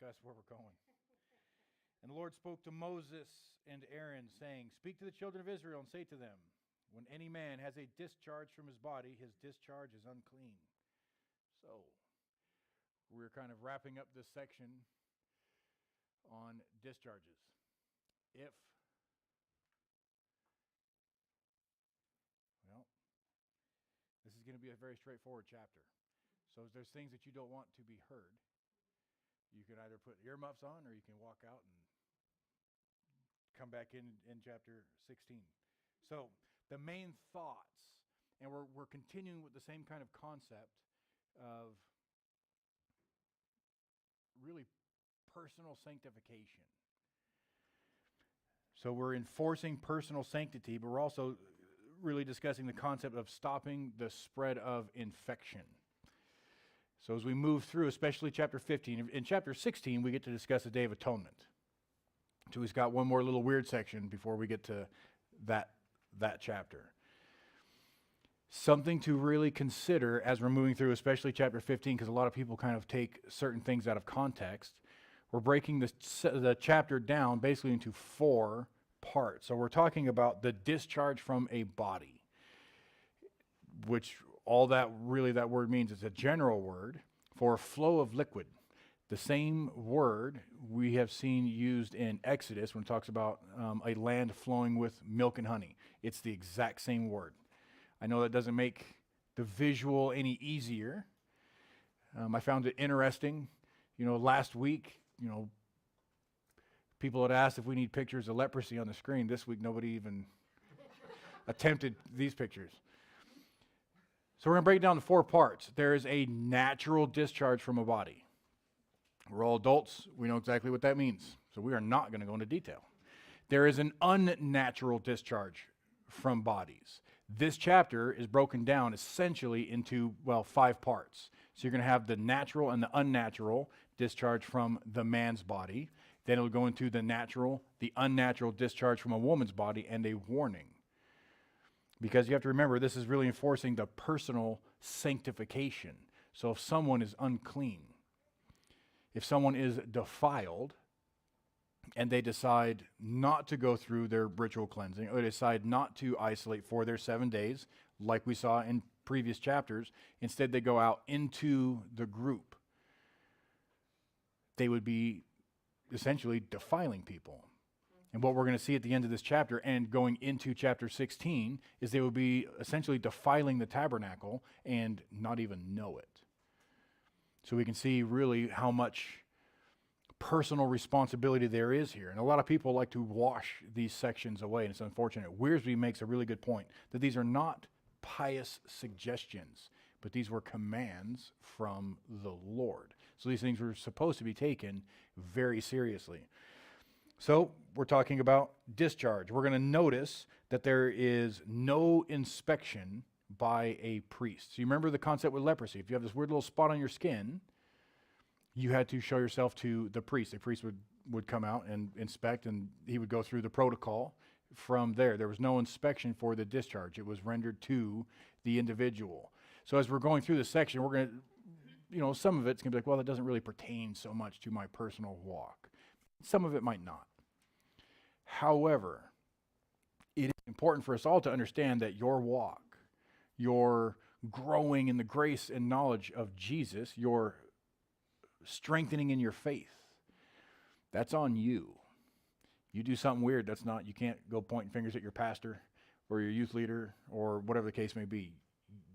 discuss where we're going. And the Lord spoke to Moses and Aaron, saying, "Speak to the children of Israel and say to them, when any man has a discharge from his body, his discharge is unclean." So, we're kind of wrapping up this section on discharges. This is going to be a very straightforward chapter. So if there's things that you don't want to be heard, you can either put earmuffs on or you can walk out and come back in chapter 16. So the main thoughts, and we're continuing with the same kind of concept of really personal sanctification. So we're enforcing personal sanctity, but we're also really discussing the concept of stopping the spread of infection. So as we move through, especially chapter 15, in chapter 16, we get to discuss the Day of Atonement. So he's got one more little weird section before we get to that chapter. Something to really consider as we're moving through, especially chapter 15, because a lot of people kind of take certain things out of context. We're breaking the chapter down basically into 4 parts. So we're talking about the discharge from a body, which all that word means is a general word for flow of liquid. The same word we have seen used in Exodus when it talks about a land flowing with milk and honey. It's the exact same word. I know that doesn't make the visual any easier. I found it interesting. Last week, people had asked if we need pictures of leprosy on the screen. This week, nobody even attempted these pictures. So we're going to break it down to 4 parts. There is a natural discharge from a body. We're all adults. We know exactly what that means. So we are not going to go into detail. There is an unnatural discharge from bodies. This chapter is broken down essentially into, 5 parts. So you're going to have the natural and the unnatural discharge from the man's body. Then it'll go into the natural, the unnatural discharge from a woman's body, and a warning. Because you have to remember, this is really enforcing the personal sanctification. So if someone is unclean, if someone is defiled, and they decide not to go through their ritual cleansing, or decide not to isolate for their 7 days, like we saw in previous chapters, instead they go out into the group, they would be essentially defiling people. And what we're going to see at the end of this chapter and going into chapter 16 is they will be essentially defiling the tabernacle and not even know it. So we can see really how much personal responsibility there is here. And a lot of people like to wash these sections away, and it's unfortunate. Wiersbe makes a really good point that these are not pious suggestions, but these were commands from the Lord. So these things were supposed to be taken very seriously. So we're talking about discharge. We're going to notice that there is no inspection by a priest. So you remember the concept with leprosy. If you have this weird little spot on your skin, you had to show yourself to the priest. The priest would come out and inspect, and he would go through the protocol from there. There was no inspection for the discharge. It was rendered to the individual. So as we're going through this section, we're going to, some of it's going to be like, well, that doesn't really pertain so much to my personal walk. Some of it might not. However, it is important for us all to understand that your walk, your growing in the grace and knowledge of Jesus, your strengthening in your faith, that's on you. You do something weird, you can't go pointing fingers at your pastor or your youth leader or whatever the case may be.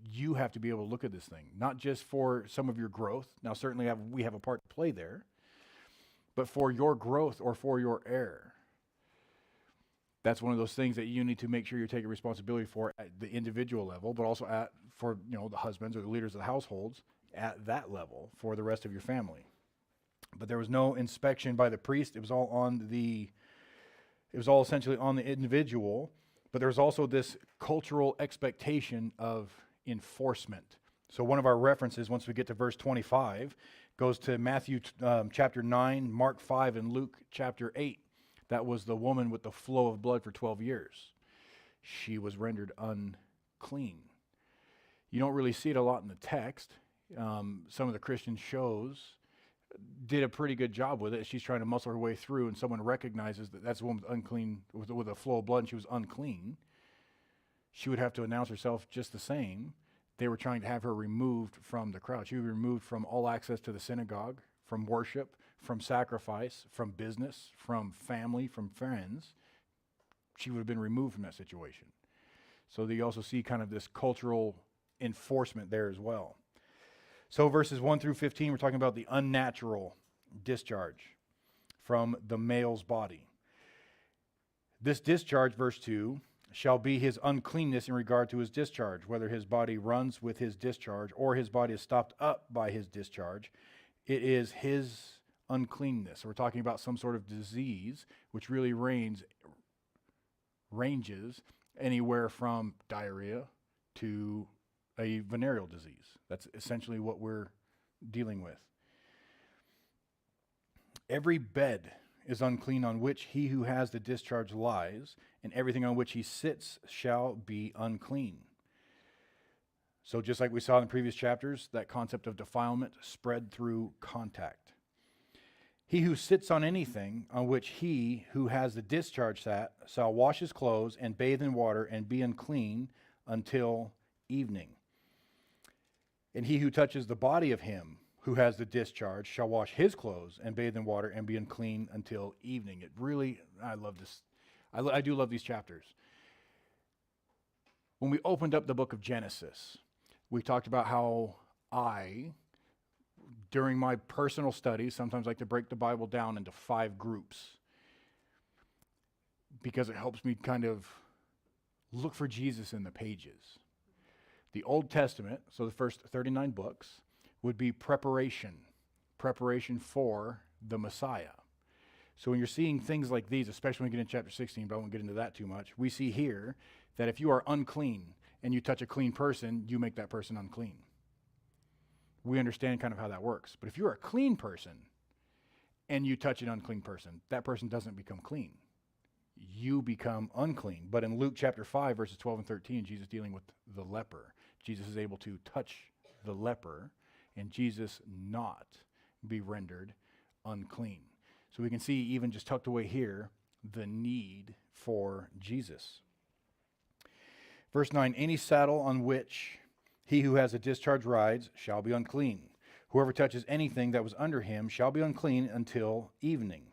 You have to be able to look at this thing, not just for some of your growth. Now, certainly we have a part to play there, but for your growth or for your error. That's one of those things that you need to make sure you're taking responsibility for at the individual level, but also for the husbands or the leaders of the households at that level for the rest of your family. But there was no inspection by the priest. It was all essentially on the individual, but there was also this cultural expectation of enforcement. So one of our references, once we get to verse 25, goes to Matthew chapter 9, Mark 5, and Luke chapter 8. That was the woman with the flow of blood for 12 years. She was rendered unclean. You don't really see it a lot in the text. Some of the Christian shows did a pretty good job with it. She's trying to muscle her way through, and someone recognizes that that's a woman unclean with a flow of blood, and she was unclean. She would have to announce herself just the same. They were trying to have her removed from the crowd. She would be removed from all access to the synagogue, from worship, from sacrifice, from business, from family, from friends. She would have been removed from that situation. So that you also see kind of this cultural enforcement there as well. So verses 1 through 15, we're talking about the unnatural discharge from the male's body. This discharge, verse 2, shall be his uncleanness in regard to his discharge, whether his body runs with his discharge or his body is stopped up by his discharge. It is his uncleanness. So we're talking about some sort of disease, which really ranges anywhere from diarrhea to a venereal disease. That's essentially what we're dealing with. Every bed is unclean on which he who has the discharge lies, and everything on which he sits shall be unclean. So just like we saw in the previous chapters, that concept of defilement spread through contact. He who sits on anything on which he who has the discharge sat shall wash his clothes and bathe in water and be unclean until evening. And he who touches the body of him who has the discharge shall wash his clothes and bathe in water and be unclean until evening. It really, I love this. I do love these chapters. When we opened up the book of Genesis, we talked about how during my personal studies, sometimes like to break the Bible down into 5 groups because it helps me kind of look for Jesus in the pages. The Old Testament, so the first 39 books, would be preparation for the Messiah. So when you're seeing things like these, especially when we get into chapter 16, but I won't get into that too much, we see here that if you are unclean and you touch a clean person, you make that person unclean. We understand kind of how that works. But if you're a clean person and you touch an unclean person, that person doesn't become clean. You become unclean. But in Luke chapter 5, verses 12 and 13, Jesus dealing with the leper. Jesus is able to touch the leper and Jesus not be rendered unclean. So we can see even just tucked away here, the need for Jesus. Verse 9, any saddle on which he who has a discharge rides shall be unclean. Whoever touches anything that was under him shall be unclean until evening.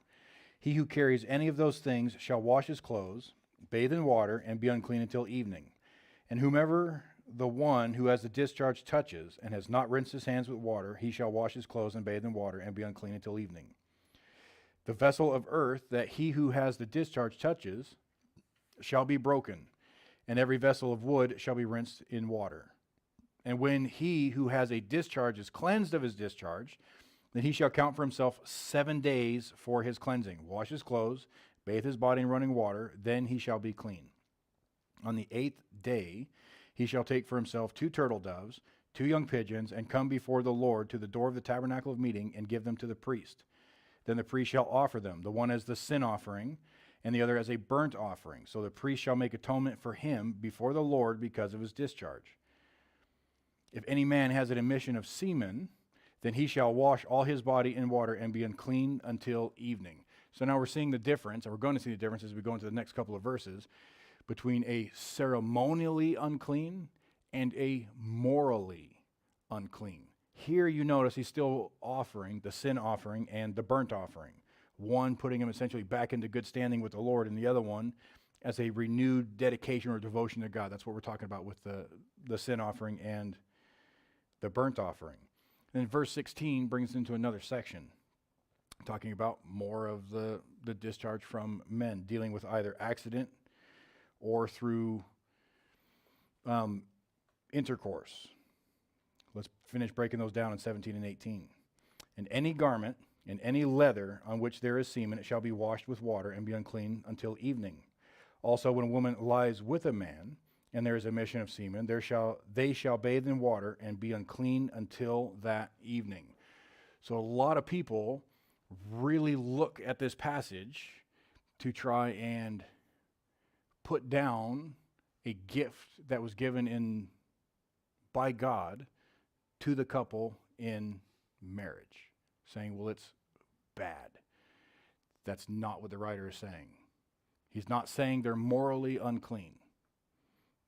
He who carries any of those things shall wash his clothes, bathe in water, and be unclean until evening. And whomever the one who has the discharge touches and has not rinsed his hands with water, he shall wash his clothes and bathe in water and be unclean until evening. The vessel of earth that he who has the discharge touches shall be broken, and every vessel of wood shall be rinsed in water. And when he who has a discharge is cleansed of his discharge, then he shall count for himself 7 days for his cleansing, wash his clothes, bathe his body in running water, then he shall be clean. On the 8th day he shall take for himself 2 turtle doves, 2 young pigeons, and come before the Lord to the door of the tabernacle of meeting, and give them to the priest. Then the priest shall offer them, the one as the sin offering, and the other as a burnt offering. So the priest shall make atonement for him before the Lord because of his discharge. If any man has an emission of semen, then he shall wash all his body in water and be unclean until evening. So now we're seeing the difference, and we're going to see the difference as we go into the next couple of verses, between a ceremonially unclean and a morally unclean. Here you notice he's still offering the sin offering and the burnt offering. One putting him essentially back into good standing with the Lord, and the other one as a renewed dedication or devotion to God. That's what we're talking about with the sin offering and the burnt offering. And then verse 16 brings us into another section, talking about more of the discharge from men, dealing with either accident or through intercourse. Let's finish breaking those down in 17 and 18. And any garment and any leather on which there is semen, it shall be washed with water and be unclean until evening. Also, when a woman lies with a man, and there is a emission of semen, they shall bathe in water and be unclean until that evening. So a lot of people really look at this passage to try and put down a gift that was given by God to the couple in marriage. saying, well, it's bad. That's not what the writer is saying. He's not saying they're morally unclean.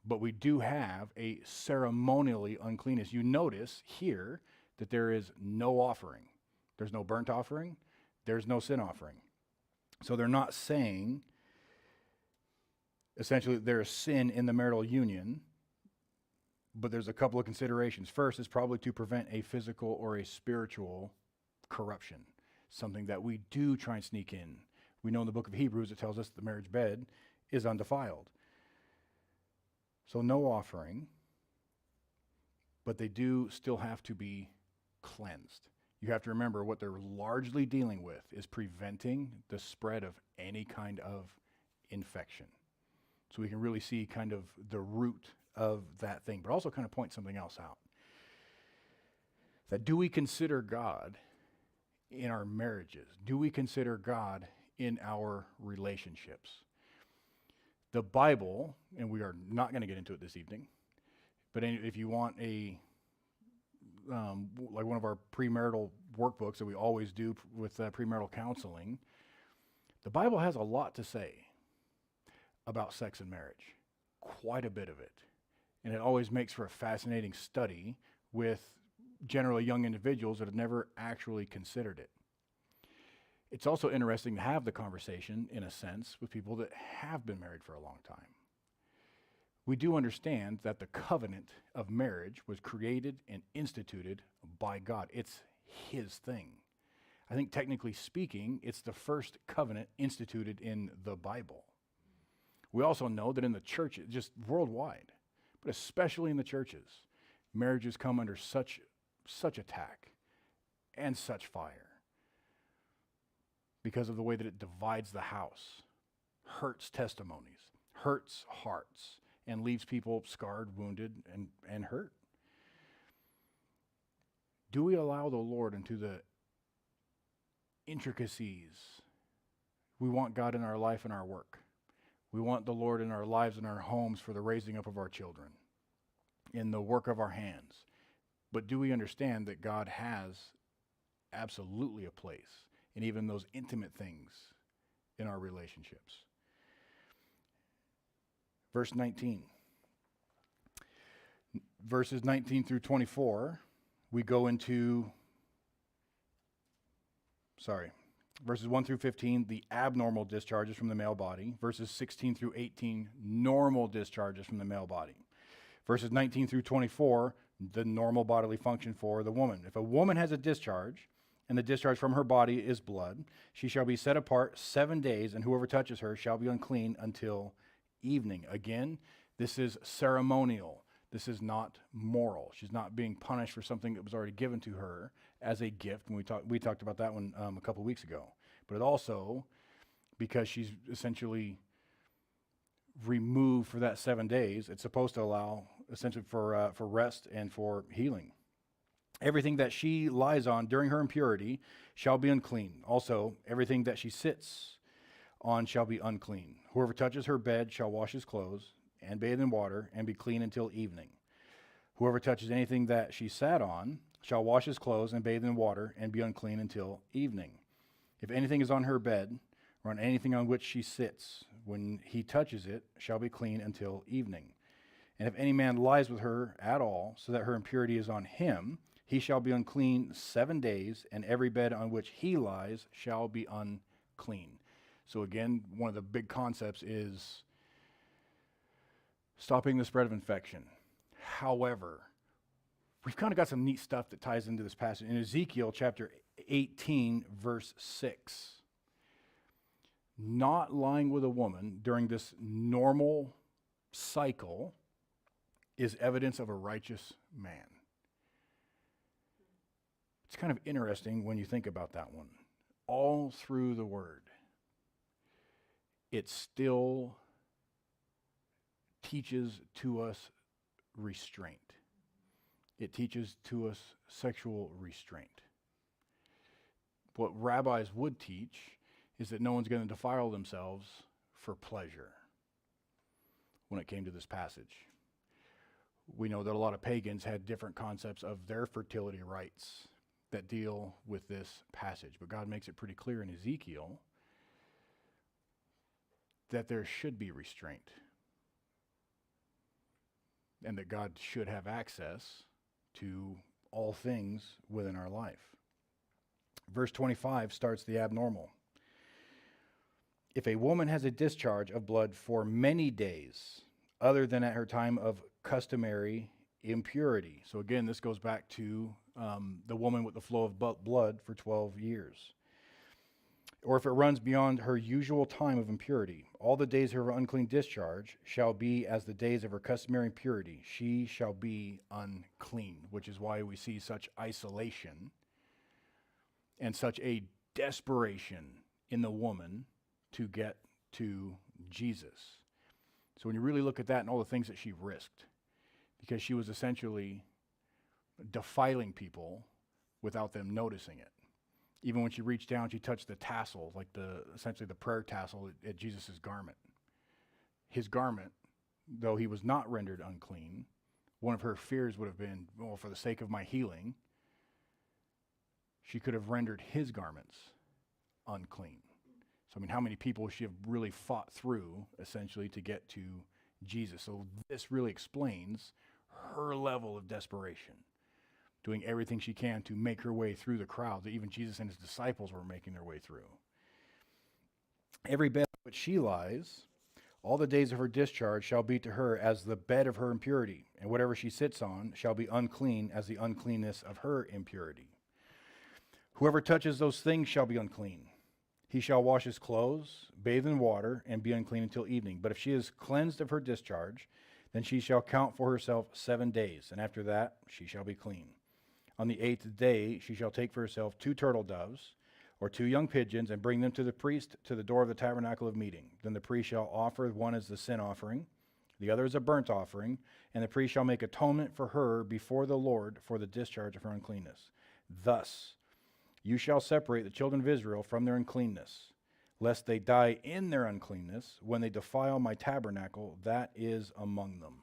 But we do have a ceremonially uncleanness. You notice here that there is no offering. There's no burnt offering. There's no sin offering. So they're not saying, essentially, there's sin in the marital union, but there's a couple of considerations. First is probably to prevent a physical or a spiritual corruption, something that we do try and sneak in. We know in the book of Hebrews it tells us the marriage bed is undefiled. So no offering, but they do still have to be cleansed. You have to remember what they're largely dealing with is preventing the spread of any kind of infection. So we can really see kind of the root of that thing, but also kind of point something else out. That do we consider God in our marriages? Do we consider God in our relationships? The Bible, and we are not going to get into it this evening, but if you want like one of our premarital workbooks that we always do with premarital counseling, the Bible has a lot to say about sex and marriage, quite a bit of it. And it always makes for a fascinating study with generally young individuals that have never actually considered it. It's also interesting to have the conversation, in a sense, with people that have been married for a long time. We do understand that the covenant of marriage was created and instituted by God. It's His thing. I think technically speaking, it's the first covenant instituted in the Bible. We also know that in the church, just worldwide, but especially in the churches, marriages come under such attack and such fire because of the way that it divides the house, hurts testimonies, hurts hearts, and leaves people scarred, wounded, and hurt. Do we allow the Lord into the intricacies? We want God in our life and our work. We want the Lord in our lives and our homes for the raising up of our children, in the work of our hands. But do we understand that God has absolutely a place in even those intimate things in our relationships? Verse 19. Verses 19 through 24, we go into, verses 1 through 15, the abnormal discharges from the male body. Verses 16 through 18, normal discharges from the male body. Verses 19 through 24, the normal bodily function for the woman. If a woman has a discharge, and the discharge from her body is blood, she shall be set apart 7 days, and whoever touches her shall be unclean until evening. Again, this is ceremonial. This is not moral. She's not being punished for something that was already given to her as a gift. And we talked about that one a couple weeks ago. But it also, because she's essentially removed for that 7 days, it's supposed to allow essentially for rest and for healing. Everything that she lies on during her impurity shall be unclean. Also, everything that she sits on shall be unclean. Whoever touches her bed shall wash his clothes and bathe in water and be clean until evening. Whoever touches anything that she sat on shall wash his clothes and bathe in water and be unclean until evening. If anything is on her bed or on anything on which she sits, when he touches it, shall be clean until evening. And if any man lies with her at all, so that her impurity is on him, he shall be unclean 7 days, and every bed on which he lies shall be unclean. So again, one of the big concepts is stopping the spread of infection. However, we've kind of got some neat stuff that ties into this passage. In Ezekiel chapter 18, verse 6, not lying with a woman during this normal cycle is evidence of a righteous man. It's kind of interesting when you think about that one. All through the Word, it still teaches to us restraint. It teaches to us sexual restraint. What rabbis would teach is that no one's going to defile themselves for pleasure when it came to this passage. We know that a lot of pagans had different concepts of their fertility rites that deal with this passage, but God makes it pretty clear in Ezekiel that there should be restraint and that God should have access to all things within our life. Verse 25 starts the abnormal. If a woman has a discharge of blood for many days, other than at her time of customary impurity. So again, this goes back to the woman with the flow of blood for 12 years. Or if it runs beyond her usual time of impurity, all the days of her unclean discharge shall be as the days of her customary impurity. She shall be unclean, which is why we see such isolation and such a desperation in the woman to get to Jesus. So when you really look at that and all the things that she risked, because she was essentially defiling people without them noticing it. Even when she reached down, she touched the tassel, like essentially the prayer tassel at Jesus' garment. His garment, though he was not rendered unclean, one of her fears would have been, well, for the sake of my healing, she could have rendered his garments unclean. So, I mean, how many people would she have really fought through, essentially, to get to Jesus? So this really explains her level of desperation, doing everything she can to make her way through the crowd that even Jesus and his disciples were making their way through. Every bed on which she lies, all the days of her discharge shall be to her as the bed of her impurity, and whatever she sits on shall be unclean as the uncleanness of her impurity. Whoever touches those things shall be unclean. He shall wash his clothes, bathe in water, and be unclean until evening. But if she is cleansed of her discharge, then she shall count for herself 7 days, and after that she shall be clean. On the 8th day she shall take for herself 2 turtle doves, or 2 young pigeons, and bring them to the priest to the door of the tabernacle of meeting. Then the priest shall offer one as the sin offering, the other as a burnt offering, and the priest shall make atonement for her before the Lord for the discharge of her uncleanness. Thus you shall separate the children of Israel from their uncleanness, lest they die in their uncleanness when they defile my tabernacle that is among them.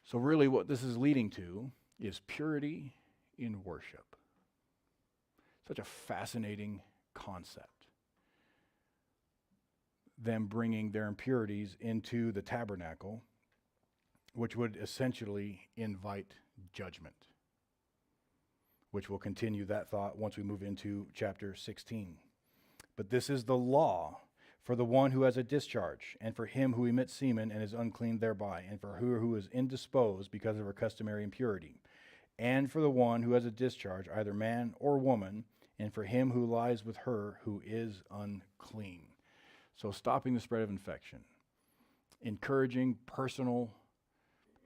So really what this is leading to is purity in worship. Such a fascinating concept. Them bringing their impurities into the tabernacle, which would essentially invite judgment, which will continue that thought once we move into chapter 16. But this is the law for the one who has a discharge, and for him who emits semen and is unclean thereby, and for her who is indisposed because of her customary impurity, and for the one who has a discharge, either man or woman, and for him who lies with her who is unclean. So stopping the spread of infection, encouraging personal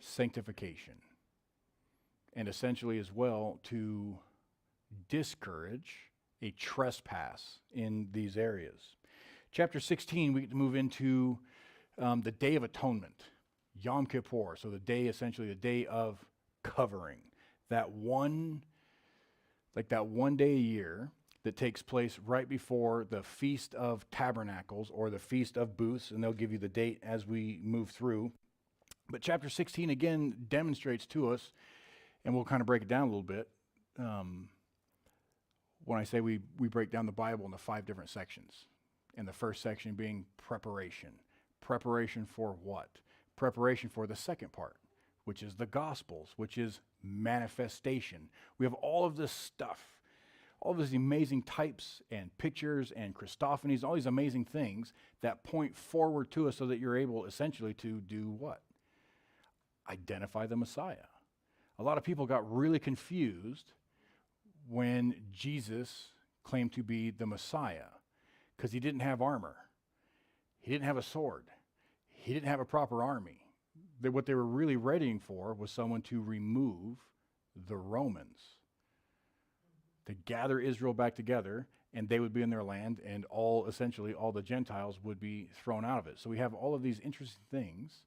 sanctification, and essentially as well to discourage a trespass in these areas. Chapter 16, we get to move into the Day of Atonement, Yom Kippur. So the day, essentially the day of covering. That one day a year that takes place right before the Feast of Tabernacles or the Feast of Booths, and they'll give you the date as we move through. But chapter 16 again demonstrates to us, and we'll kind of break it down a little bit. When I say we break down the Bible into 5 different sections, and the first section being preparation. Preparation for what? Preparation for the second part, which is the Gospels, which is manifestation. We have all of this stuff, all of these amazing types and pictures and Christophanies, all these amazing things that point forward to us so that you're able essentially to do what? Identify the Messiah. A lot of people got really confused when Jesus claimed to be the Messiah because he didn't have armor. He didn't have a sword. He didn't have a proper army. What they were really readying for was someone to remove the Romans, to gather Israel back together, and they would be in their land, and essentially all the Gentiles would be thrown out of it. So we have all of these interesting things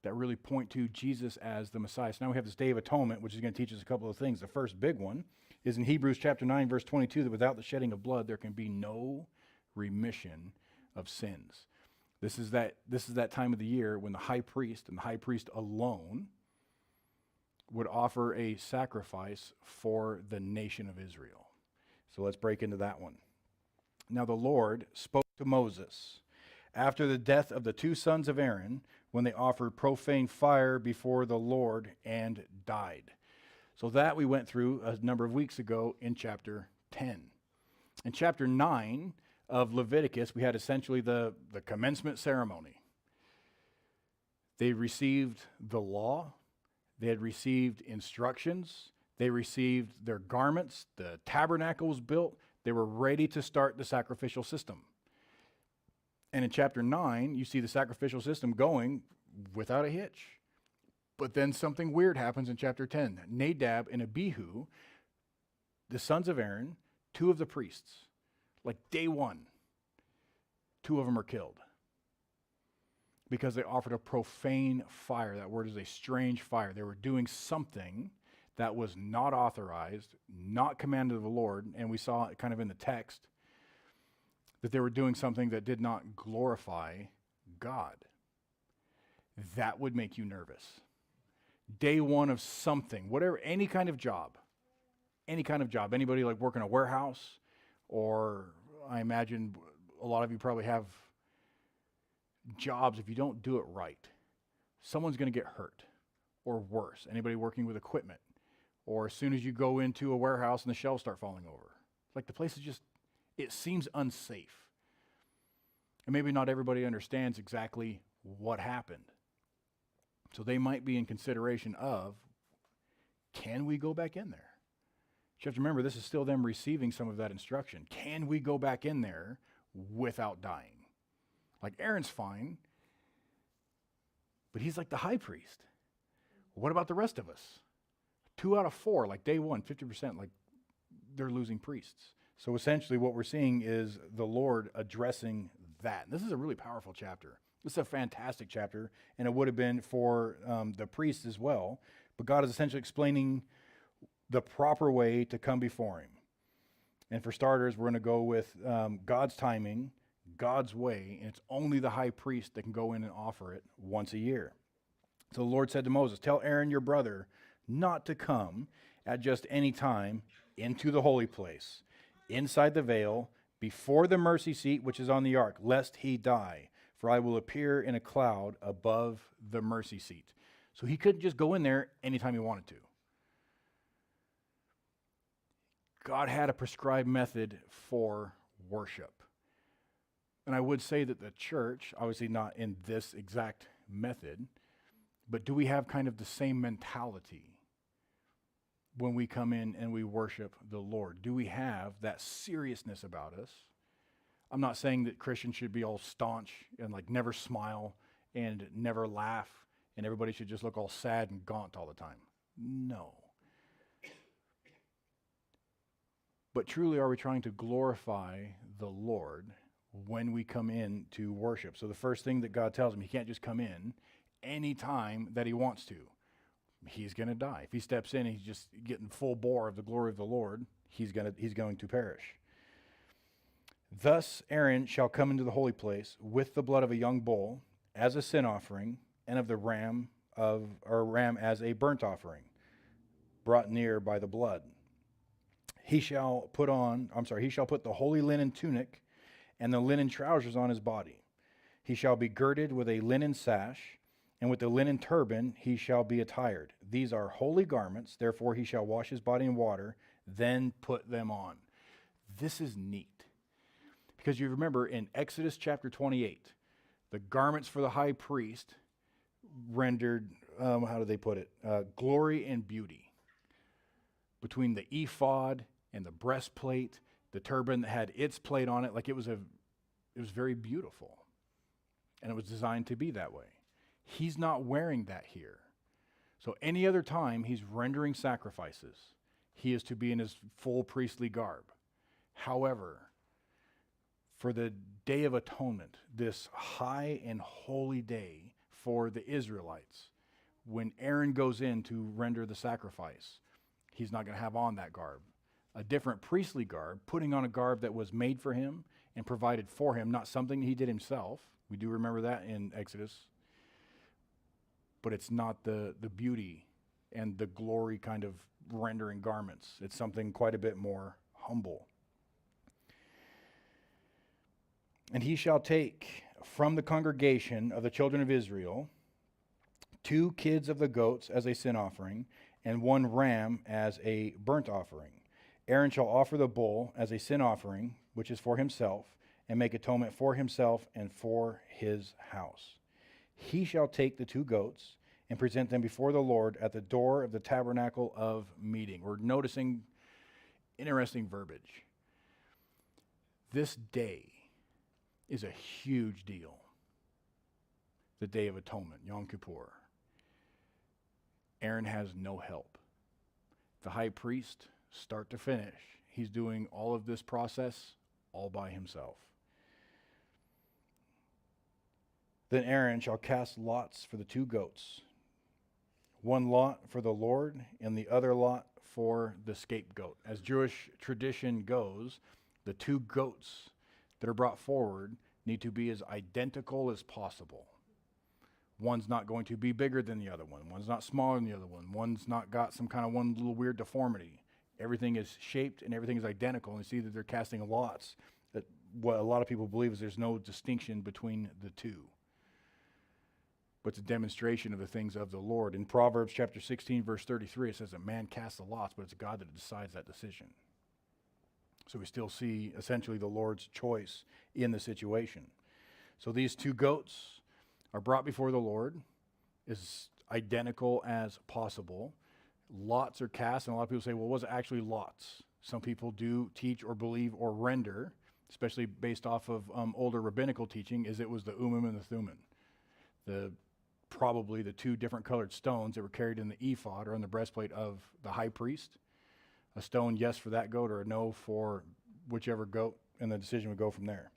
that really point to Jesus as the Messiah. So now we have this Day of Atonement, which is going to teach us a couple of things. The first big one is in Hebrews chapter 9, verse 22, that without the shedding of blood, there can be no remission of sins. This is that time of the year when the high priest and the high priest alone would offer a sacrifice for the nation of Israel. So let's break into that one. Now the Lord spoke to Moses after the death of the two sons of Aaron, when they offered profane fire before the Lord and died. So that we went through a number of weeks ago in chapter 10. In chapter 9 of Leviticus, we had essentially the commencement ceremony. They received the law, they had received instructions, they received their garments, the tabernacle was built, they were ready to start the sacrificial system. And in chapter 9, you see the sacrificial system going without a hitch. But then something weird happens in chapter 10. Nadab and Abihu, the sons of Aaron, two of the priests, like day one, two of them are killed because they offered a profane fire. That word is a strange fire. They were doing something that was not authorized, not commanded of the Lord, and we saw it kind of in the text that they were doing something that did not glorify God. That would make you nervous. Day one of something, whatever, any kind of job. Anybody like work in a warehouse, or I imagine a lot of you probably have jobs, if you don't do it right, someone's going to get hurt, or worse. Anybody working with equipment, or as soon as you go into a warehouse and the shelves start falling over. Like the place is just, it seems unsafe. And maybe not everybody understands exactly what happened. So they might be in consideration of, can we go back in there? You have to remember, this is still them receiving some of that instruction. Can we go back in there without dying? Like Aaron's fine, but he's like the high priest. What about the rest of us? 2 out of 4, like day one, 50%, like they're losing priests. So essentially what we're seeing is the Lord addressing that. This is a really powerful chapter. This is a fantastic chapter, and it would have been for the priests as well. But God is essentially explaining the proper way to come before him. And for starters, we're going to go with God's timing, God's way, and it's only the high priest that can go in and offer it once a year. So the Lord said to Moses, "Tell Aaron your brother not to come at just any time into the holy place, inside the veil, before the mercy seat which is on the ark, lest he die. For I will appear in a cloud above the mercy seat." So he couldn't just go in there anytime he wanted to. God had a prescribed method for worship. And I would say that the church, obviously not in this exact method, but do we have kind of the same mentality when we come in and we worship the Lord? Do we have that seriousness about us? I'm not saying that Christians should be all staunch and like never smile and never laugh and everybody should just look all sad and gaunt all the time. No. But truly, are we trying to glorify the Lord when we come in to worship? So the first thing that God tells him, he can't just come in any time that he wants to. He's going to die. If he steps in and he's just getting full bore of the glory of the Lord, he's going to perish. "Thus Aaron shall come into the holy place with the blood of a young bull as a sin offering, and of the ram as a burnt offering, brought near by the blood. He shall put the holy linen tunic and the linen trousers on his body. He shall be girded with a linen sash, and with the linen turban he shall be attired. These are holy garments, therefore he shall wash his body in water, then put them on." This is neat. Because you remember in Exodus chapter 28, the garments for the high priest rendered, how do they put it? Glory and beauty. Between the ephod and the breastplate, the turban that had its plate on it, like it was very beautiful. And it was designed to be that way. He's not wearing that here. So any other time he's rendering sacrifices, he is to be in his full priestly garb. However, for the Day of Atonement, this high and holy day for the Israelites, when Aaron goes in to render the sacrifice, he's not going to have on that garb. A different priestly garb, putting on a garb that was made for him and provided for him, not something he did himself. We do remember that in Exodus. But it's not the beauty and the glory kind of rendering garments. It's something quite a bit more humble. And he shall take from the congregation of the children of Israel 2 kids of the goats as a sin offering, and 1 ram as a burnt offering. Aaron shall offer the bull as a sin offering, which is for himself, and make atonement for himself and for his house. He shall take the 2 goats and present them before the Lord at the door of the tabernacle of meeting. We're noticing interesting verbiage. This day is a huge deal. The Day of Atonement, Yom Kippur. Aaron has no help. The high priest, start to finish, he's doing all of this process all by himself. Then Aaron shall cast lots for the 2 goats, 1 lot for the Lord and the other lot for the scapegoat. As Jewish tradition goes, the 2 goats that are brought forward need to be as identical as possible. One's not going to be bigger than the other one. One's not smaller than the other one. One's not got some kind of one little weird deformity. Everything is shaped and everything is identical. And you see that they're casting lots. That what a lot of people believe is there's no distinction between the 2. But it's a demonstration of the things of the Lord. In Proverbs chapter 16, verse 33, it says that man casts the lots, but it's God that decides that decision. So we still see essentially the Lord's choice in the situation. So these 2 goats are brought before the Lord, as identical as possible. Lots are cast, and a lot of people say, well, was it actually lots? Some people do teach or believe or render, especially based off of older rabbinical teaching, is it was the Urim and the Thummim. Probably the 2 different colored stones that were carried in the ephod or on the breastplate of the high priest. A stone, yes, for that goat, or a no for whichever goat, and the decision would go from there.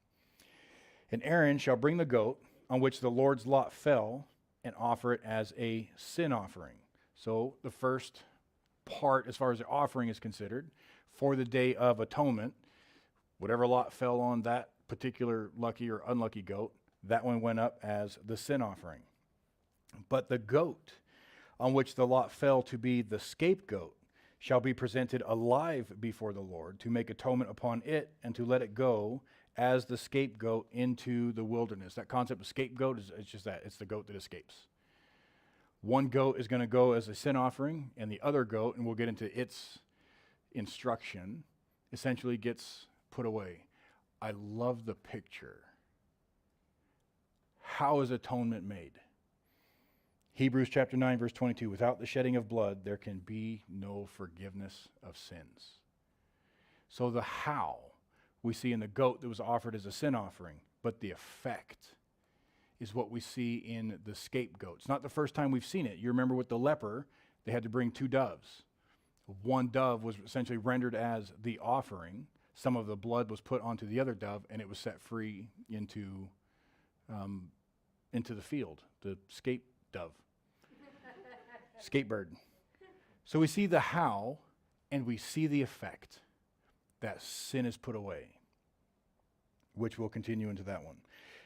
And Aaron shall bring the goat on which the Lord's lot fell and offer it as a sin offering. So the first part, as far as the offering is considered, for the Day of Atonement, whatever lot fell on that particular lucky or unlucky goat, that one went up as the sin offering. But the goat on which the lot fell to be the scapegoat shall be presented alive before the Lord to make atonement upon it and to let it go as the scapegoat into the wilderness. That concept of scapegoat is it's just that. It's the goat that escapes. One goat is going to go as a sin offering, and the other goat, and we'll get into its instruction, essentially gets put away. I love the picture. How is atonement made? Hebrews chapter 9, verse 22, without the shedding of blood, there can be no forgiveness of sins. So the how we see in the goat that was offered as a sin offering, but the effect is what we see in the scapegoat. It's not the first time we've seen it. You remember with the leper, they had to bring 2 doves. 1 dove was essentially rendered as the offering. Some of the blood was put onto the other dove, and it was set free into the field, the scape dove. Skatebird. So we see the how, and we see the effect, that sin is put away, which will continue into that one.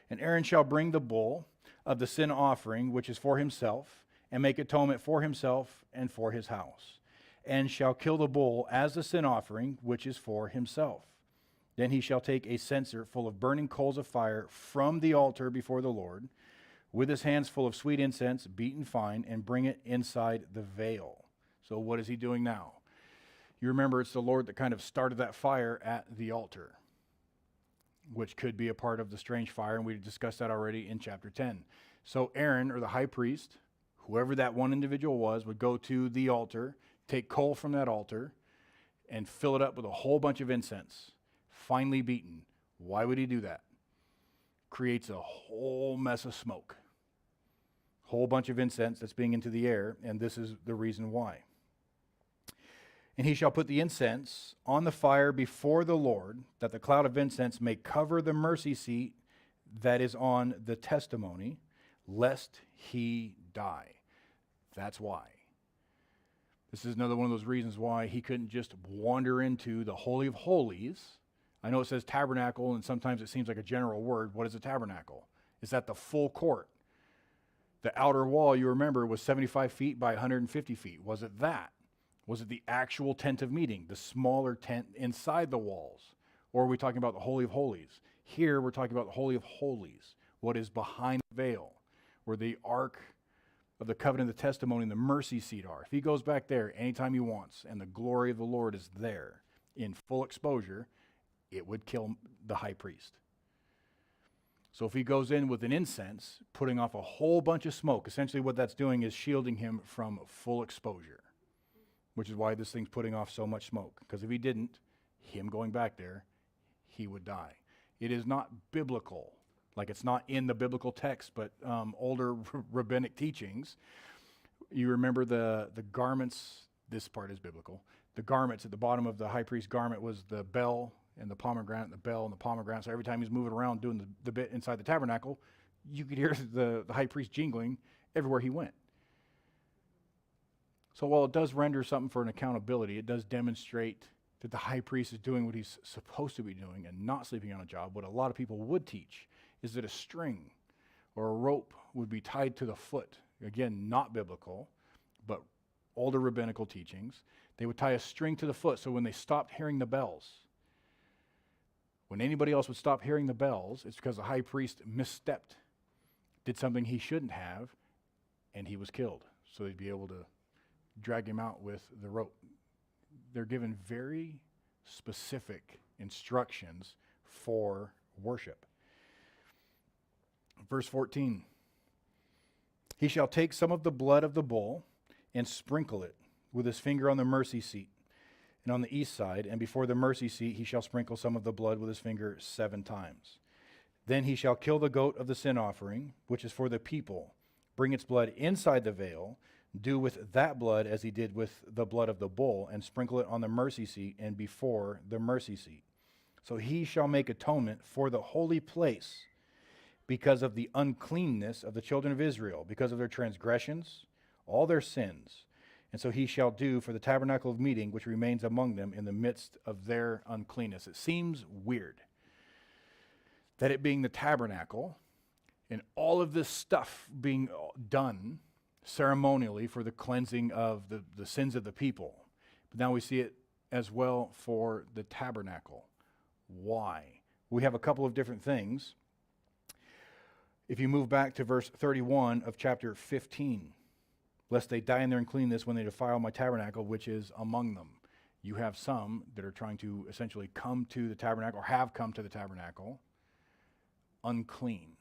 And Aaron shall bring the bull of the sin offering, which is for himself, and make atonement for himself and for his house, and shall kill the bull as the sin offering, which is for himself. Then he shall take a censer full of burning coals of fire from the altar before the Lord, with his hands full of sweet incense, beaten fine, and bring it inside the veil. So what is he doing now? You remember it's the Lord that kind of started that fire at the altar, which could be a part of the strange fire, and we discussed that already in chapter 10. So Aaron, or the high priest, whoever that one individual was, would go to the altar, take coal from that altar, and fill it up with a whole bunch of incense, finely beaten. Why would he do that? Creates a whole mess of smoke. Whole bunch of incense that's being into the air, and this is the reason why. And he shall put the incense on the fire before the Lord, that the cloud of incense may cover the mercy seat that is on the testimony, lest he die. That's why. This is another one of those reasons why he couldn't just wander into the Holy of Holies. I know it says tabernacle, and sometimes it seems like a general word. What is a tabernacle? Is that the full court? The outer wall, you remember, was 75 feet by 150 feet. Was it that? Was it the actual tent of meeting, the smaller tent inside the walls? Or are we talking about the Holy of Holies? Here, we're talking about the Holy of Holies, what is behind the veil, where the Ark of the Covenant of the Testimony and the mercy seat are. If he goes back there anytime he wants, and the glory of the Lord is there in full exposure, it would kill the high priest. So if he goes in with an incense, putting off a whole bunch of smoke, essentially what that's doing is shielding him from full exposure, which is why this thing's putting off so much smoke. Because if he didn't, him going back there, he would die. It is not biblical. Like, it's not in the biblical text, but older rabbinic teachings. You remember the garments, this part is biblical. The garments at the bottom of the high priest's garment was the bell and the pomegranate, the bell and the pomegranate. So every time he's moving around doing the bit inside the tabernacle, you could hear the high priest jingling everywhere he went. So while it does render something for an accountability, it does demonstrate that the high priest is doing what he's supposed to be doing and not sleeping on a job. What a lot of people would teach is that a string or a rope would be tied to the foot. Again, not biblical, but older rabbinical teachings. They would tie a string to the foot so when they stopped hearing the bells, when anybody else would stop hearing the bells, it's because the high priest misstepped, did something he shouldn't have, and he was killed. So they'd be able to drag him out with the rope. They're given very specific instructions for worship. Verse 14, he shall take some of the blood of the bull and sprinkle it with his finger on the mercy seat and on the east side, and before the mercy seat he shall sprinkle some of the blood with his finger 7 times. Then he shall kill the goat of the sin offering, which is for the people, bring its blood inside the veil, do with that blood as he did with the blood of the bull, and sprinkle it on the mercy seat and before the mercy seat. So he shall make atonement for the holy place because of the uncleanness of the children of Israel, because of their transgressions, all their sins. And so he shall do for the tabernacle of meeting, which remains among them in the midst of their uncleanness. It seems weird that it being the tabernacle and all of this stuff being done ceremonially for the cleansing of the sins of the people. But now we see it as well for the tabernacle. Why? We have a couple of different things. If you move back to verse 31 of chapter 15, lest they die in their uncleanness when they defile my tabernacle, which is among them. You have some that are trying to essentially come to the tabernacle, or have come to the tabernacle, unclean,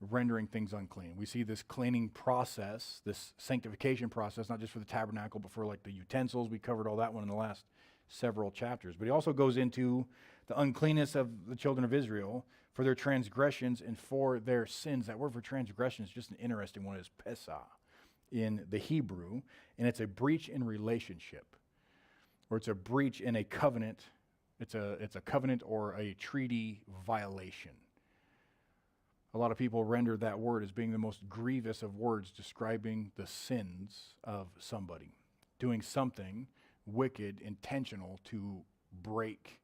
rendering things unclean. We see this cleaning process, this sanctification process, not just for the tabernacle, but for like the utensils. We covered all that one in the last several chapters. But he also goes into the uncleanness of the children of Israel for their transgressions and for their sins. That word for transgression is just an interesting one. It's pesah in the Hebrew, and it's a breach in relationship, or it's a breach in a covenant. It's a covenant or a treaty violation. A lot of people render that word as being the most grievous of words describing the sins of somebody, doing something wicked, intentional to break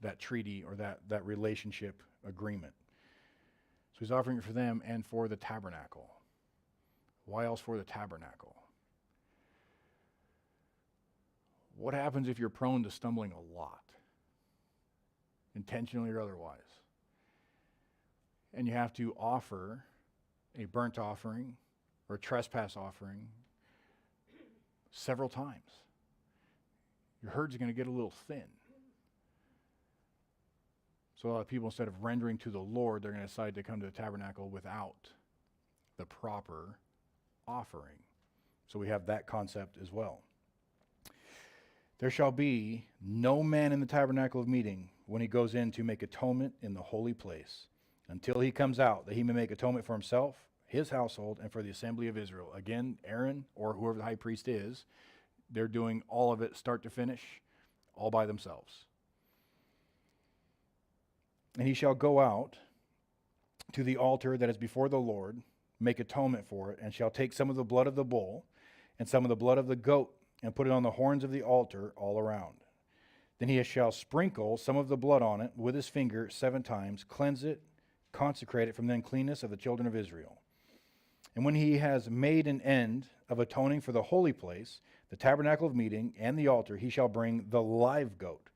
that treaty or that relationship agreement. So he's offering it for them and for the tabernacle. Why else for the tabernacle? What happens if you're prone to stumbling a lot, intentionally or otherwise? And you have to offer a burnt offering or a trespass offering several times. Your herd's going to get a little thin. So a lot of people, instead of rendering to the Lord, they're going to decide to come to the tabernacle without the proper offering. So we have that concept as well. There shall be no man in the tabernacle of meeting when he goes in to make atonement in the holy place, until he comes out, that he may make atonement for himself, his household, and for the assembly of Israel. Again, Aaron, or whoever the high priest is, they're doing all of it start to finish, all by themselves. And he shall go out to the altar that is before the Lord, make atonement for it, and shall take some of the blood of the bull and some of the blood of the goat, and put it on the horns of the altar all around. Then he shall sprinkle some of the blood on it with his finger 7 times, cleanse it, consecrate it from the uncleanness of the children of Israel. And when he has made an end of atoning for the holy place, the tabernacle of meeting, and the altar, he shall bring the live goat.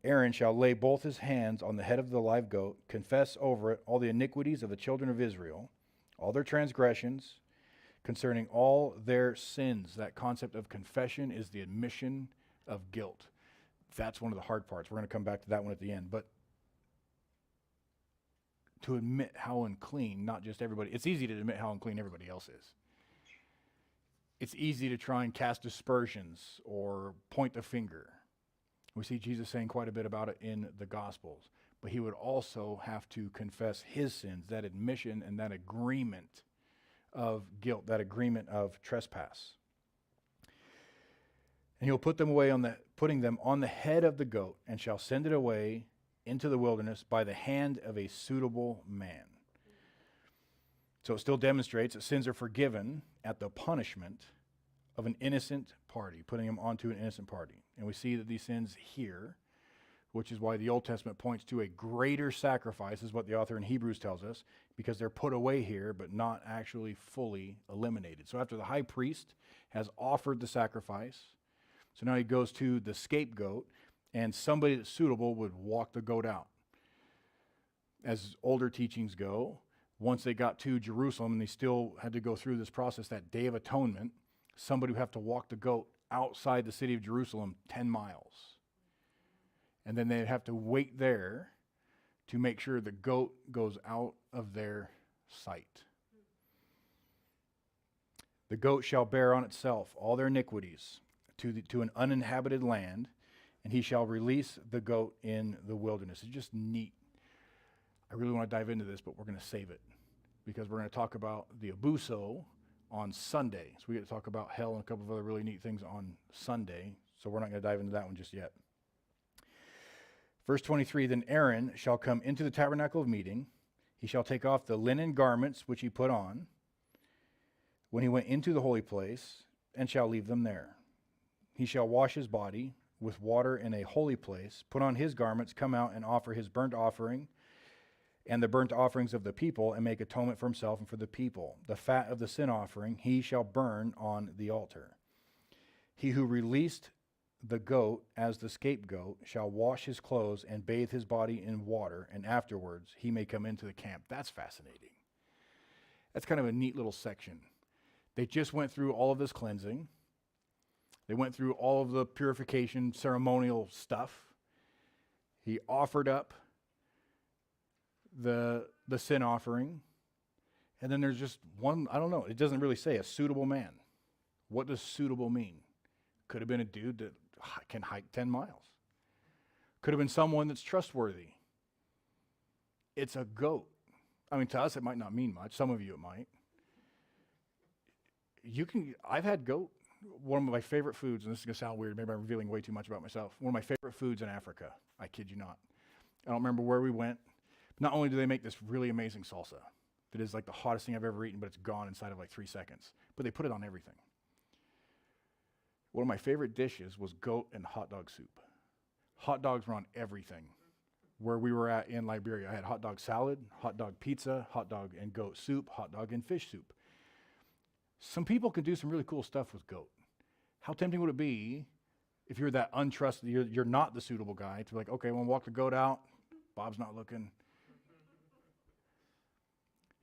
Aaron shall lay both his hands on the head of the live goat, confess over it all the iniquities of the children of Israel, all their transgressions, concerning all their sins. That concept of confession is the admission of guilt. That's one of the hard parts. We're going to come back to that one at the end. But to admit how unclean, not just everybody. It's easy to admit how unclean everybody else is. It's easy to try and cast aspersions or point the finger. We see Jesus saying quite a bit about it in the Gospels. But he would also have to confess his sins, that admission and that agreement of guilt, that agreement of trespass. And he'll put them away putting them on the head of the goat, and shall send it away into the wilderness by the hand of a suitable man. So it still demonstrates that sins are forgiven at the punishment of an innocent party, putting them onto an innocent party. And we see that these sins here, which is why the Old Testament points to a greater sacrifice, is what the author in Hebrews tells us, because they're put away here, but not actually fully eliminated. So after the high priest has offered the sacrifice, so now he goes to the scapegoat, and somebody that's suitable would walk the goat out. As older teachings go, once they got to Jerusalem, and they still had to go through this process, that Day of Atonement, somebody would have to walk the goat outside the city of Jerusalem 10 miles. And then they'd have to wait there to make sure the goat goes out of their sight. The goat shall bear on itself all their iniquities to an uninhabited land, and he shall release the goat in the wilderness. It's just neat. I really want to dive into this, but we're going to save it because we're going to talk about the abuso on Sunday. So we get to talk about hell and a couple of other really neat things on Sunday, so we're not going to dive into that one just yet. Verse 23, then Aaron shall come into the tabernacle of meeting. He shall take off the linen garments which he put on when he went into the holy place, and shall leave them there. He shall wash his body with water in a holy place, put on his garments, come out and offer his burnt offering and the burnt offerings of the people, and make atonement for himself and for the people. The fat of the sin offering he shall burn on the altar. He who released the goat as the scapegoat shall wash his clothes and bathe his body in water, and afterwards he may come into the camp. That's fascinating. That's kind of a neat little section. They just went through all of this cleansing. They went through all of the purification, ceremonial stuff. He offered up the sin offering. And then there's just one, I don't know, it doesn't really say a suitable man. What does suitable mean? Could have been a dude that can hike 10 miles. Could have been someone that's trustworthy. It's a goat. I mean, to us it might not mean much. Some of you it might. I've had goat. One of my favorite foods, and this is going to sound weird, maybe I'm revealing way too much about myself. One of my favorite foods in Africa. I kid you not. I don't remember where we went. Not only do they make this really amazing salsa that is like the hottest thing I've ever eaten, but it's gone inside of like 3 seconds. But they put it on everything. One of my favorite dishes was goat and hot dog soup. Hot dogs were on everything. Where we were at in Liberia, I had hot dog salad, hot dog pizza, hot dog and goat soup, hot dog and fish soup. Some people can do some really cool stuff with goat. How tempting would it be if you're that untrusted, you're not the suitable guy, to be like, okay, I want to walk the goat out. Bob's not looking.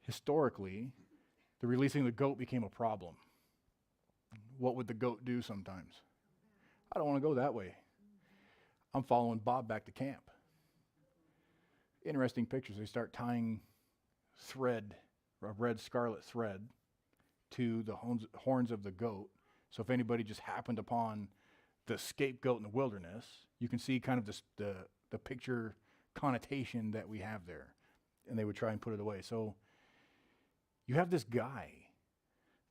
Historically, the releasing the goat became a problem. What would the goat do sometimes? I don't want to go that way. I'm following Bob back to camp. Interesting pictures. They start tying thread, a red scarlet thread, to the horns of the goat. So if anybody just happened upon the scapegoat in the wilderness, you can see kind of the picture connotation that we have there. And they would try and put it away. So you have this guy,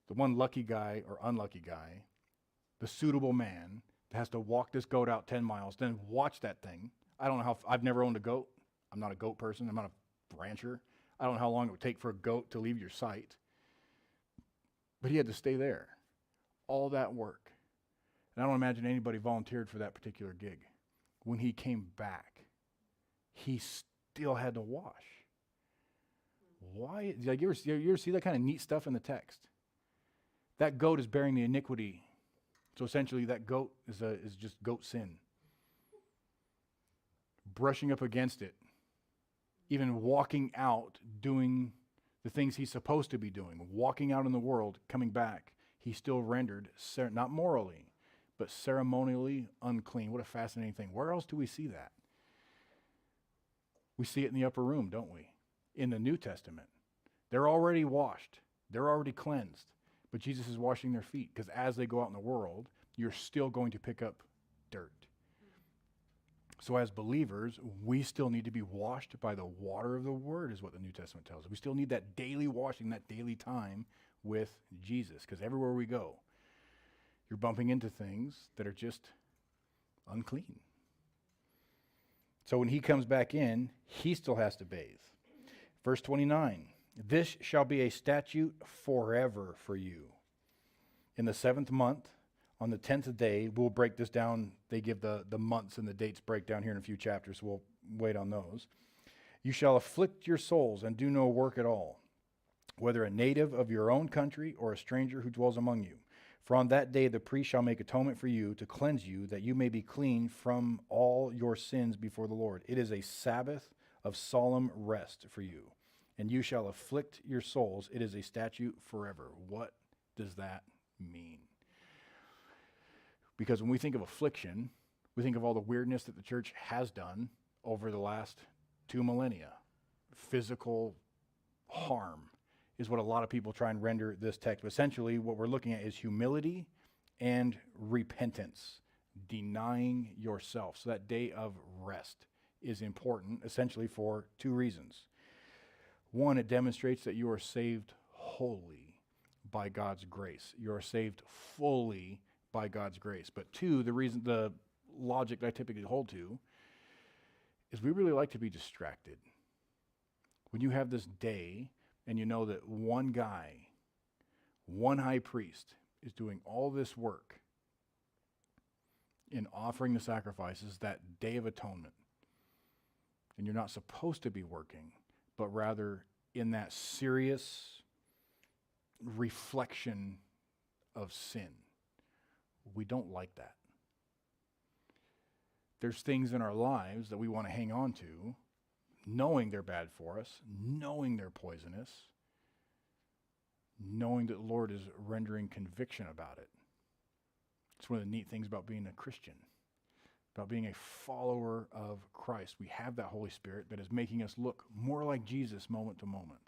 the one lucky guy or unlucky guy, the suitable man that has to walk this goat out 10 miles, then watch that thing. I don't know how, I've never owned a goat. I'm not a goat person. I'm not a rancher. I don't know how long it would take for a goat to leave your sight. But he had to stay there. All that work. And I don't imagine anybody volunteered for that particular gig. When he came back, he still had to wash. Why? Like you ever see that kind of neat stuff in the text? That goat is bearing the iniquity. So essentially that goat is just goat sin. Brushing up against it. Even walking out, doing the things he's supposed to be doing. Walking out in the world, coming back. He's still rendered, not morally, but ceremonially unclean. What a fascinating thing. Where else do we see that? We see it in the upper room, don't we? In the New Testament. They're already washed. They're already cleansed. But Jesus is washing their feet because as they go out in the world, you're still going to pick up dirt. So as believers, we still need to be washed by the water of the Word, is what the New Testament tells us. We still need that daily washing, that daily time with Jesus, because everywhere we go, you're bumping into things that are just unclean. So when he comes back in, he still has to bathe. Verse 29, this shall be a statute forever for you. In the 7th month, on the 10th day, we'll break this down. They give the months and the dates break down here in a few chapters, so we'll wait on those. You shall afflict your souls and do no work at all, whether a native of your own country or a stranger who dwells among you. For on that day the priest shall make atonement for you to cleanse you, that you may be clean from all your sins before the Lord. It is a Sabbath of solemn rest for you, and you shall afflict your souls. It is a statute forever. What does that mean? Because when we think of affliction, we think of all the weirdness that the church has done over the last 2 millennia. Physical harm is what a lot of people try and render this text. But essentially, what we're looking at is humility and repentance, denying yourself. So that day of rest is important, essentially for 2 reasons. One, it demonstrates that you are saved wholly by God's grace. You are saved fully by God's grace. But 2, the logic that I typically hold to is we really like to be distracted. When you have this day and you know that one guy, one high priest, is doing all this work in offering the sacrifices, that day of atonement, and you're not supposed to be working, but rather in that serious reflection of sin. We don't like that. There's things in our lives that we want to hang on to, knowing they're bad for us, knowing they're poisonous, knowing that the Lord is rendering conviction about it. It's one of the neat things about being a Christian, about being a follower of Christ. We have that Holy Spirit that is making us look more like Jesus moment to moment.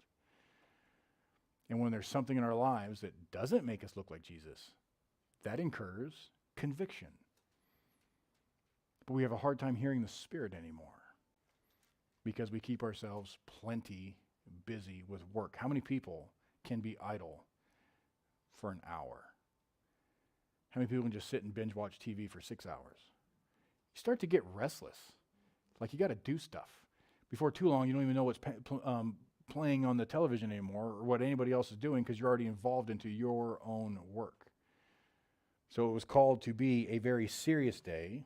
And when there's something in our lives that doesn't make us look like Jesus, that incurs conviction. But we have a hard time hearing the Spirit anymore because we keep ourselves plenty busy with work. How many people can be idle for an hour? How many people can just sit and binge watch TV for 6 hours? You start to get restless. Like you got to do stuff. Before too long, you don't even know what's playing on the television anymore or what anybody else is doing because you're already involved into your own work. So it was called to be a very serious day,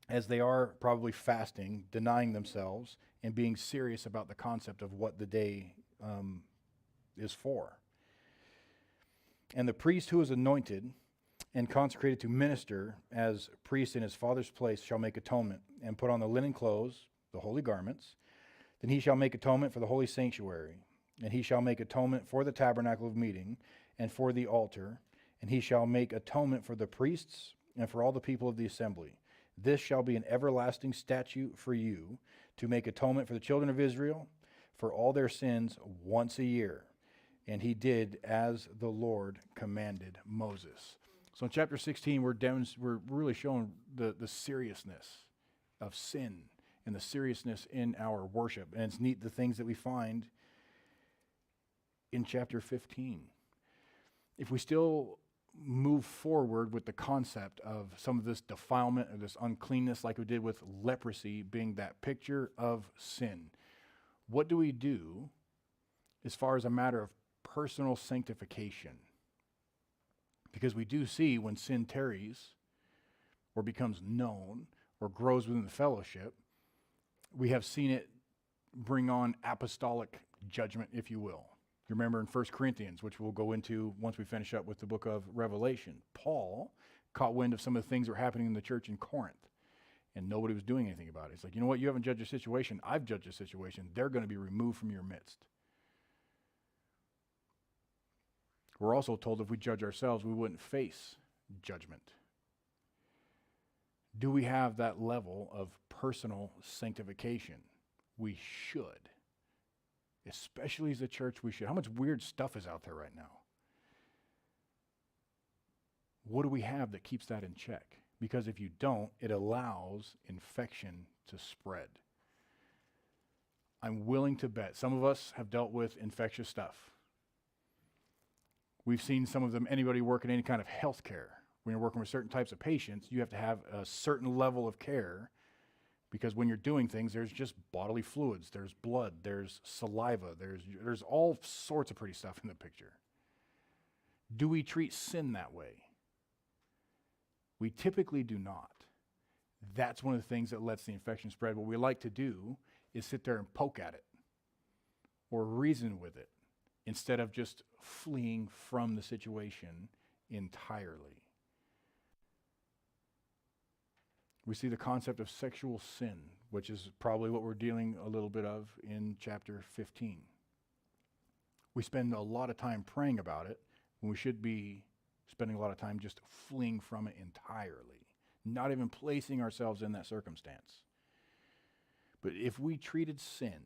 as they are probably fasting, denying themselves, and being serious about the concept of what the day is for. And the priest who is anointed and consecrated to minister as priest in his father's place shall make atonement and put on the linen clothes, the holy garments. Then he shall make atonement for the holy sanctuary, and he shall make atonement for the tabernacle of meeting and for the altar, and he shall make atonement for the priests and for all the people of the assembly. This shall be an everlasting statute for you, to make atonement for the children of Israel for all their sins once a year. And he did as the Lord commanded Moses. So in chapter 16, we're really showing the seriousness of sin and the seriousness in our worship. And it's neat the things that we find in chapter 15. If we still move forward with the concept of some of this defilement or this uncleanness like we did with leprosy being that picture of sin, what do we do as far as a matter of personal sanctification? Because we do see when sin tarries or becomes known or grows within the fellowship, we have seen it bring on apostolic judgment, if you will. You remember in 1 Corinthians, which we'll go into once we finish up with the book of Revelation, Paul caught wind of some of the things that were happening in the church in Corinth, and nobody was doing anything about it. It's like, you know what, you haven't judged your situation. I've judged the situation. They're going to be removed from your midst. We're also told if we judge ourselves, we wouldn't face judgment. Do we have that level of personal sanctification? We should. Especially as a church, we should. How much weird stuff is out there right now? What do we have that keeps that in check? Because if you don't, it allows infection to spread. I'm willing to bet some of us have dealt with infectious stuff. We've seen some of them, anybody work in any kind of health care. When you're working with certain types of patients, you have to have a certain level of care because when you're doing things, there's just bodily fluids, there's blood, there's saliva, there's all sorts of pretty stuff in the picture. Do we treat sin that way? We typically do not. That's one of the things that lets the infection spread. What we like to do is sit there and poke at it or reason with it instead of just fleeing from the situation entirely. We see the concept of sexual sin, which is probably what we're dealing a little bit of in chapter 15. We spend a lot of time praying about it when we should be spending a lot of time just fleeing from it entirely, not even placing ourselves in that circumstance. But if we treated sin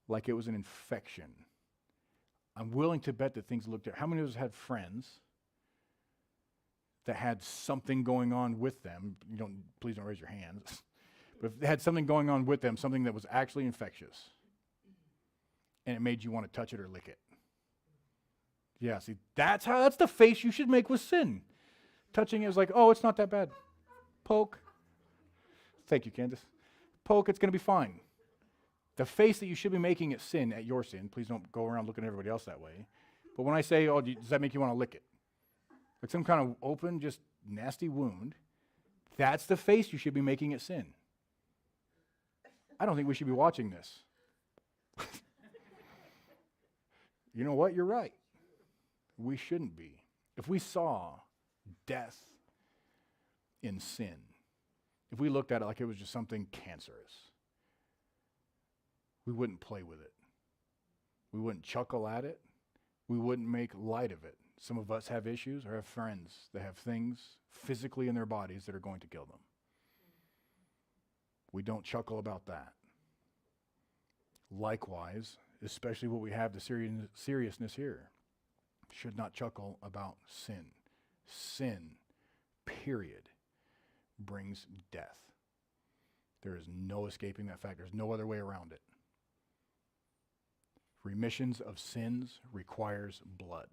like it was an infection, I'm willing to bet that things looked different. How many of us had friends that had something going on with them? Please don't raise your hands. But if they had something going on with them, something that was actually infectious, and it made you want to touch it or lick it. Yeah, see, that's the face you should make with sin. Touching it is like, oh, it's not that bad. Poke. Thank you, Candace. Poke, it's going to be fine. The face that you should be making at sin, at your sin, please don't go around looking at everybody else that way. But when I say, oh, does that make you want to lick it? Like some kind of open, just nasty wound, that's the face you should be making at sin. I don't think we should be watching this. You know what? You're right. We shouldn't be. If we saw death in sin, if we looked at it like it was just something cancerous, we wouldn't play with it. We wouldn't chuckle at it. We wouldn't make light of it. Some of us have issues or have friends that have things physically in their bodies that are going to kill them. We don't chuckle about that. Likewise, especially what we have, the seriousness here, should not chuckle about sin. Sin, period, brings death. There is no escaping that fact. There's no other way around it. Remissions of sins requires blood.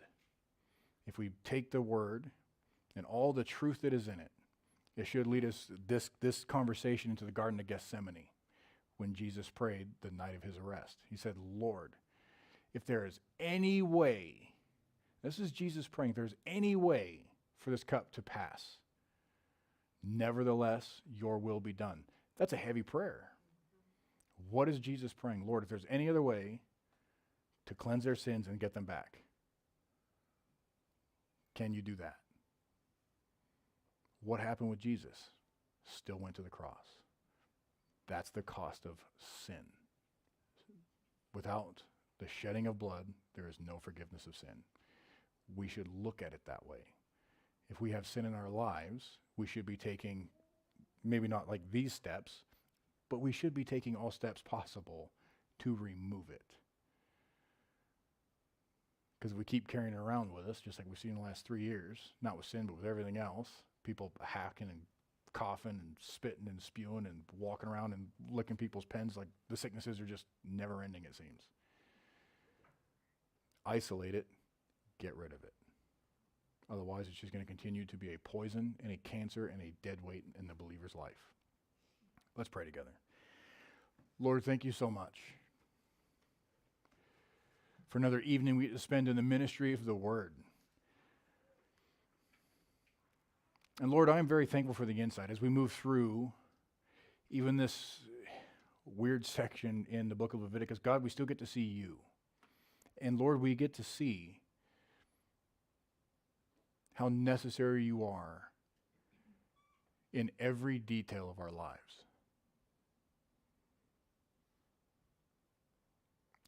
If we take the word and all the truth that is in it, it should lead us this conversation into the Garden of Gethsemane when Jesus prayed the night of his arrest. He said, Lord, if there is any way, this is Jesus praying, if there's any way for this cup to pass, nevertheless, your will be done. That's a heavy prayer. What is Jesus praying? Lord, if there's any other way to cleanse their sins and get them back, can you do that? What happened with Jesus? Still went to the cross. That's the cost of sin. Without the shedding of blood, there is no forgiveness of sin. We should look at it that way. If we have sin in our lives, we should be taking, maybe not like these steps, but we should be taking all steps possible to remove it. Because if we keep carrying it around with us, just like we've seen in the last 3 years, not with sin, but with everything else, people hacking and coughing and spitting and spewing and walking around and licking people's pens, like the sicknesses are just never ending, it seems. Isolate it, get rid of it. Otherwise, it's just going to continue to be a poison and a cancer and a dead weight in the believer's life. Let's pray together. Lord, thank you so much for another evening we get to spend in the ministry of the Word. And Lord, I am very thankful for the insight as we move through even this weird section in the book of Leviticus, God, we still get to see you. And Lord, we get to see how necessary you are in every detail of our lives.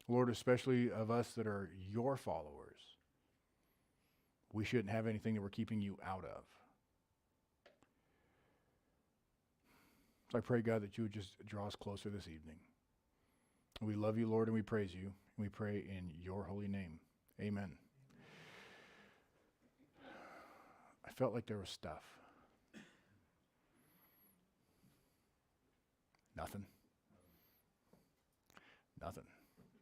Lord, especially of us that are your followers, we shouldn't have anything that we're keeping you out of. So I pray, God, that you would just draw us closer this evening. We love you, Lord, and we praise you. And we pray in your holy name. Amen. I felt like there was stuff. Nothing.